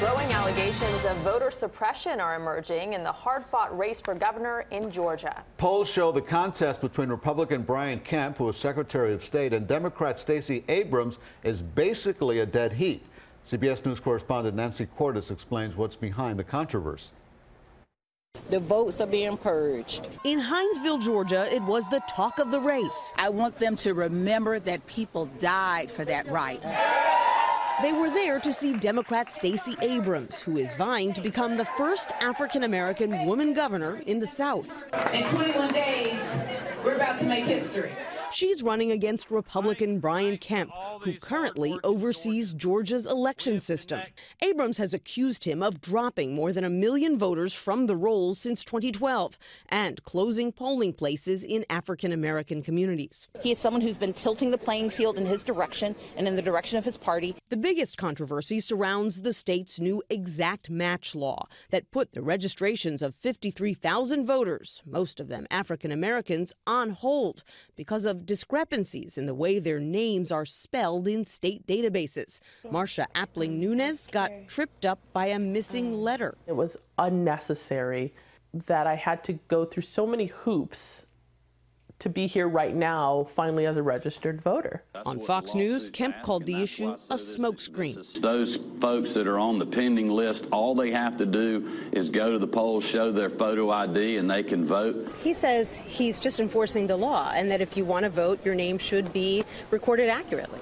Growing allegations of voter suppression are emerging in the hard-fought race for governor in Georgia. Polls show the contest between Republican Brian Kemp, who is Secretary of State, and Democrat Stacey Abrams is basically a dead heat. CBS News correspondent Nancy Cordes explains what's behind the controversy. The votes are being purged. In Hinesville, Georgia, it was the talk of the race. I want them to remember that people died for that right. They were there to see Democrat Stacey Abrams, who is vying to become the first African-American woman governor in the South. In 21 days, we're about to make history. She's running against Republican Brian Kemp, who currently oversees Georgia's election system. Abrams has accused him of dropping more than 1 million voters from the rolls since 2012 and closing polling places in African-American communities. He is someone who's been tilting the playing field in his direction and in the direction of his party. The biggest controversy surrounds the state's new exact match law that put the registrations of 53,000 voters, most of them African-Americans, on hold because of discrepancies in the way their names are spelled in state databases. Marcia Appling Nunes got tripped up by a missing letter. It was unnecessary that I had to go through so many hoops to be here right now, finally as a registered voter. On Fox News, Kemp called the issue a smokescreen. Those folks that are on the pending list, all they have to do is go to the polls, show their photo ID, and they can vote. He says he's just enforcing the law and that if you want to vote, your name should be recorded accurately.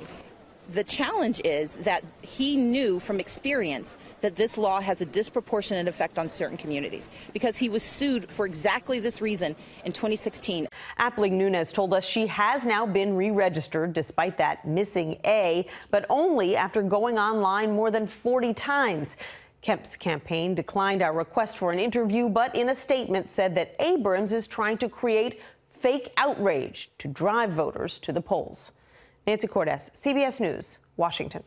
The challenge is that he knew from experience that this law has a disproportionate effect on certain communities because he was sued for exactly this reason in 2016. Appling Nunes told us she has now been re-registered despite that missing A, but only after going online more than 40 times. Kemp's campaign declined our request for an interview, but in a statement said that Abrams is trying to create fake outrage to drive voters to the polls. Nancy Cordes, CBS News, Washington.